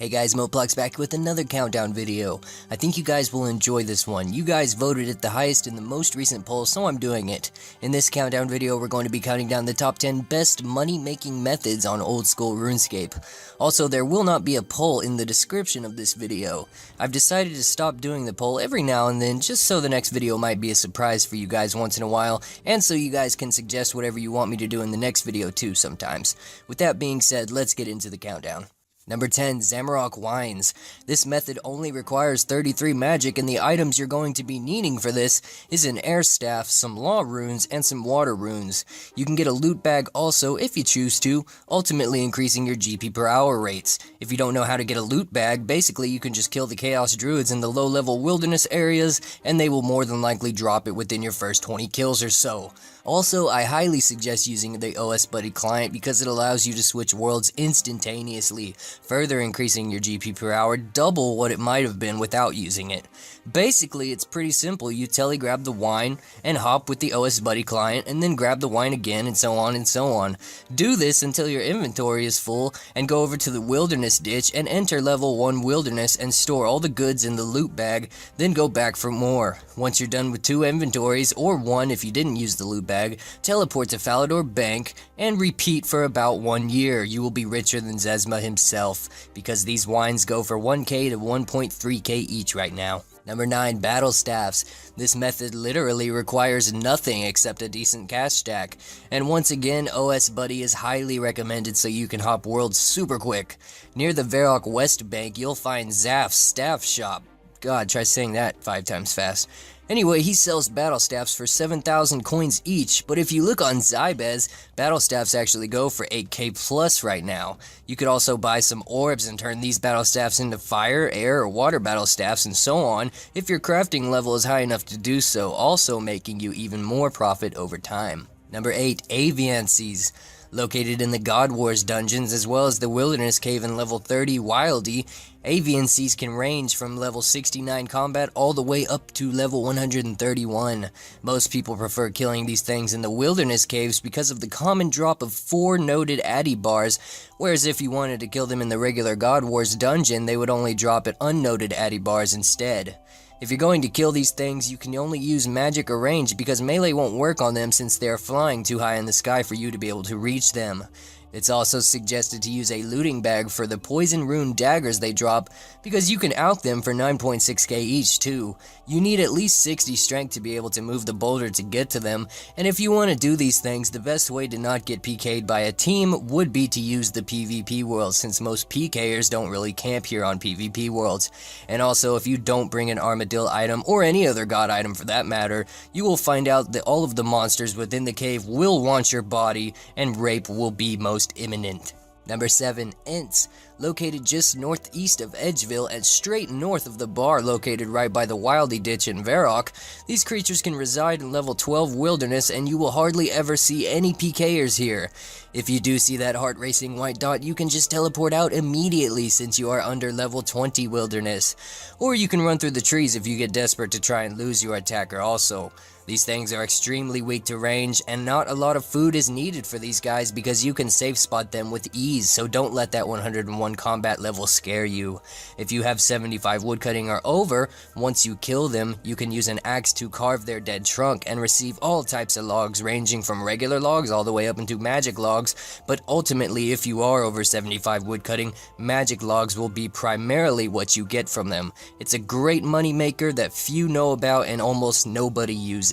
Hey guys, Moplex back with another countdown video. I think you guys will enjoy this one. You guys voted it the highest in the most recent poll, so I'm doing it. In this countdown video, we're going to be counting down the top 10 best money-making methods on old school RuneScape. Also, there will not be a poll in the description of this video. I've decided to stop doing the poll every now and then, just so the next video might be a surprise for you guys once in a while, and so you guys can suggest whatever you want me to do in the next video too sometimes. With that being said, let's get into the countdown. Number 10, Zamorak Wines. This method only requires 33 magic, and the items you're going to be needing for this is an air staff, some law runes, and some water runes. You can get a loot bag also if you choose to, ultimately increasing your GP per hour rates. If you don't know how to get a loot bag, basically you can just kill the Chaos Druids in the low-level wilderness areas, and they will more than likely drop it within your first 20 kills or so. Also, I highly suggest using the OS Buddy client because it allows you to switch worlds instantaneously, further increasing your GP per hour double what it might have been without using it. Basically, it's pretty simple. You telegrab the wine and hop with the OS Buddy client and then grab the wine again and so on and so on. Do this until your inventory is full and go over to the wilderness ditch and enter level 1 wilderness and store all the goods in the loot bag, then go back for more. Once you're done with 2 inventories, or 1 if you didn't use the loot bag, teleport to Falador Bank and repeat for about 1 year. You will be richer than Zezma himself, because these wines go for 1k to 1.3k each right now. Number 9, Battle Staffs. This method literally requires nothing except a decent cash stack. And once again, OS Buddy is highly recommended so you can hop worlds super quick. Near the Varrock West Bank, you'll find Zaf's Staff Shop. God, try saying that 5 times fast. Anyway, he sells battle staffs for 7,000 coins each, but if you look on Zybez, battle staffs actually go for 8k plus right now. You could also buy some orbs and turn these battle staffs into fire, air, or water battle staffs and so on if your crafting level is high enough to do so, also making you even more profit over time. Number 8, Aviancies. Located in the God Wars dungeons as well as the Wilderness Cave in level 30 Wildy, Aviancies can range from level 69 combat all the way up to level 131. Most people prefer killing these things in the Wilderness Caves because of the common drop of 4 noted Addy bars, whereas if you wanted to kill them in the regular God Wars dungeon, they would only drop at unnoted Addy bars instead. If you're going to kill these things, you can only use magic or range because melee won't work on them since they are flying too high in the sky for you to be able to reach them. It's also suggested to use a looting bag for the poison rune daggers they drop because you can out them for 9.6k each too. You need at least 60 strength to be able to move the boulder to get to them, and if you want to do these things, the best way to not get PK'd by a team would be to use the PvP world since most PKers don't really camp here on PvP worlds. And also, if you don't bring an Armadillo item or any other god item for that matter, you will find out that all of the monsters within the cave will want your body and rape will be most imminent. Number 7, Ents. Located just northeast of Edgeville and straight north of the bar located right by the Wildy Ditch in Varrock, these creatures can reside in level 12 wilderness and you will hardly ever see any PKers here. If you do see that heart-racing white dot, you can just teleport out immediately since you are under level 20 wilderness. Or you can run through the trees if you get desperate to try and lose your attacker also. These things are extremely weak to range, and not a lot of food is needed for these guys because you can safe spot them with ease, so don't let that 101 combat level scare you. If you have 75 woodcutting or over, once you kill them, you can use an axe to carve their dead trunk and receive all types of logs ranging from regular logs all the way up into magic logs, but ultimately if you are over 75 woodcutting, magic logs will be primarily what you get from them. It's a great money maker that few know about and almost nobody uses.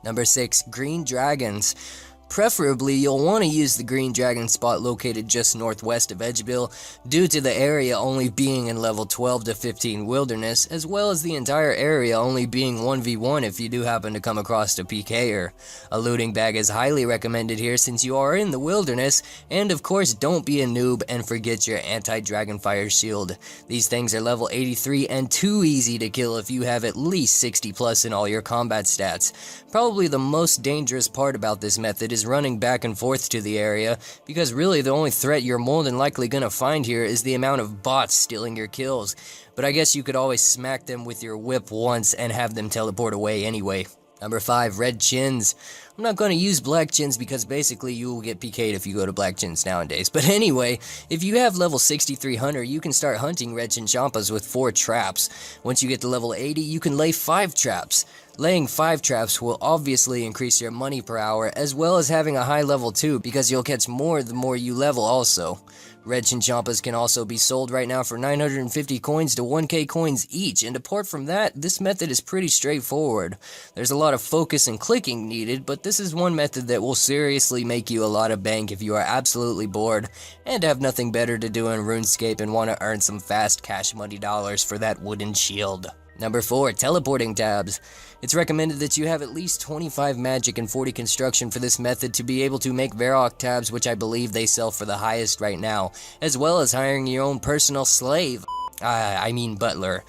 Number 6, Green Dragons. Preferably, you'll want to use the Green Dragon spot located just northwest of Edgeville, due to the area only being in level 12 to 15 wilderness, as well as the entire area only being 1v1 if you do happen to come across a PKer. A looting bag is highly recommended here since you are in the wilderness, and of course don't be a noob and forget your anti-dragonfire shield. These things are level 83 and too easy to kill if you have at least 60 plus in all your combat stats. Probably the most dangerous part about this method is running back and forth to the area, because really the only threat you're more than likely gonna find here is the amount of bots stealing your kills. But I guess you could always smack them with your whip once and have them teleport away anyway. Number 5, red chins. I'm not going to use black chins because basically you will get PK'd if you go to black chins nowadays. But anyway, if you have level 63 hunter, you can start hunting red chinchompas with 4 traps. Once you get to level 80, you can lay 5 traps. Laying 5 traps will obviously increase your money per hour, as well as having a high level too, because you'll catch more the more you level also. Red chinchompas can also be sold right now for 950 coins to 1k coins each, and apart from that, this method is pretty straightforward. There's a lot of focus and clicking needed, but this is one method that will seriously make you a lot of bank if you are absolutely bored and have nothing better to do in RuneScape and want to earn some fast cash money dollars for that wooden shield. Number 4, teleporting tabs. It's recommended that you have at least 25 magic and 40 construction for this method to be able to make Varrock tabs, which I believe they sell for the highest right now, as well as hiring your own personal slave, I mean butler,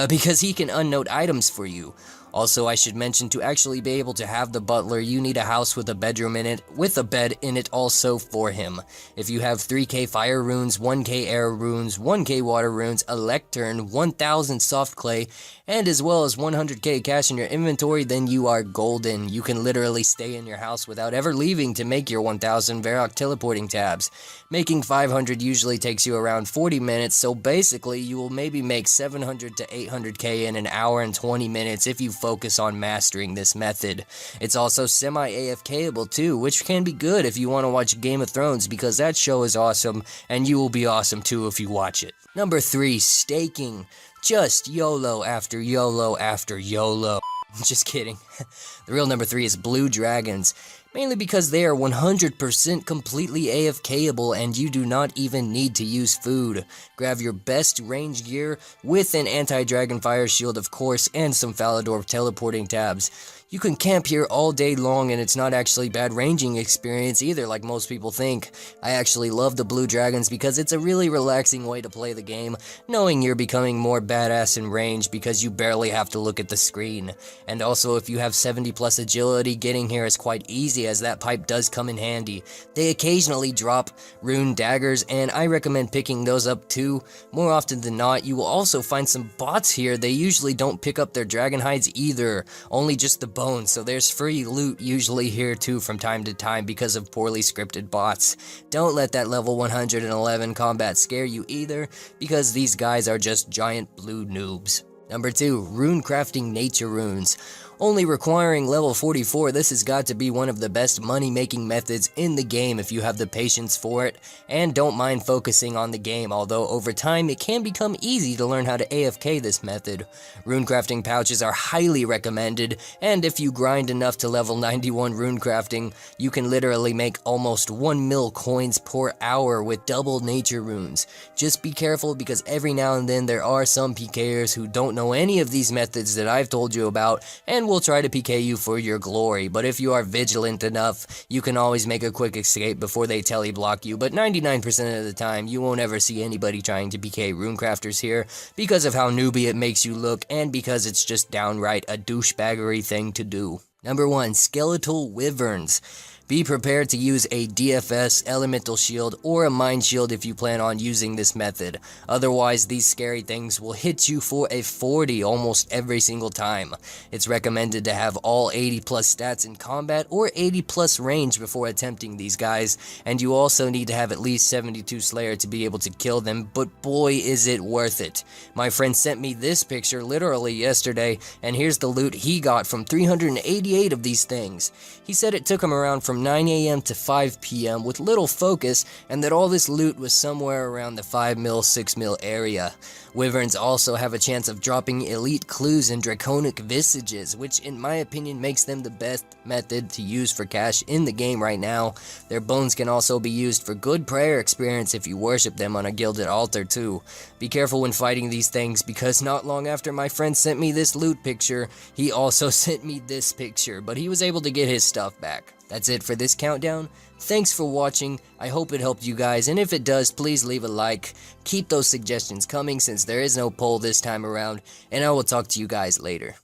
because he can unnote items for you. Also, I should mention, to actually be able to have the butler, you need a house with a bedroom in it, with a bed in it also for him. If you have 3k fire runes, 1k air runes, 1k water runes, a lectern, 1000 soft clay, and as well as 100k cash in your inventory, then you are golden. You can literally stay in your house without ever leaving to make your 1000 Varrock teleporting tabs. Making 500 usually takes you around 40 minutes, so basically you will maybe make 700 to 800k in an hour and 20 minutes if you focus on mastering this method. It's also semi-AFKable too, which can be good if you want to watch Game of Thrones, because that show is awesome, and you will be awesome too if you watch it. Number 3, staking. Just YOLO after YOLO after YOLO. Just kidding. The real number 3 is blue dragons. Mainly because they are 100% completely AFKable and you do not even need to use food. Grab your best range gear with an anti-dragon fire shield of course and some Falador teleporting tabs. You can camp here all day long and it's not actually bad ranging experience either like most people think. I actually love the blue dragons because it's a really relaxing way to play the game, knowing you're becoming more badass in range because you barely have to look at the screen. And also if you have 70 plus agility, getting here is quite easy as that pipe does come in handy. They occasionally drop rune daggers and I recommend picking those up too. More often than not, you will also find some bots here. They usually don't pick up their dragon hides either, only just the bones, so there's free loot usually here too from time to time because of poorly scripted bots. Don't let that level 111 combat scare you either, because these guys are just giant blue noobs. Number 2, rune crafting nature runes. Only requiring level 44, this has got to be one of the best money-making methods in the game if you have the patience for it, and don't mind focusing on the game, although over time it can become easy to learn how to AFK this method. Runecrafting pouches are highly recommended, and if you grind enough to level 91 runecrafting, you can literally make almost 1 mil coins per hour with double nature runes. Just be careful because every now and then there are some PKers who don't know any of these methods that I've told you about, and will try to PK you for your glory, but if you are vigilant enough, you can always make a quick escape before they teleblock you, but 99% of the time, you won't ever see anybody trying to PK runecrafters here, because of how newbie it makes you look, and because it's just downright a douchebaggery thing to do. Number 1, skeletal wyverns. Be prepared to use a DFS, elemental shield, or a mind shield if you plan on using this method. Otherwise, these scary things will hit you for a 40 almost every single time. It's recommended to have all 80 plus stats in combat or 80 plus range before attempting these guys, and you also need to have at least 72 Slayer to be able to kill them, but boy is it worth it. My friend sent me this picture literally yesterday, and here's the loot he got from 388 of these things. He said it took him around from 9 AM to 5 PM with little focus, and that all this loot was somewhere around the 5 mil, 6 mil area. Wyverns also have a chance of dropping elite clues and draconic visages, which in my opinion makes them the best method to use for cash in the game right now. Their bones can also be used for good prayer experience if you worship them on a gilded altar too. Be careful when fighting these things, because not long after my friend sent me this loot picture, he also sent me this picture, but he was able to get his stuff back. That's it for this countdown. Thanks for watching. I hope it helped you guys, and if it does, please leave a like. Keep those suggestions coming since there is no poll this time around, and I will talk to you guys later.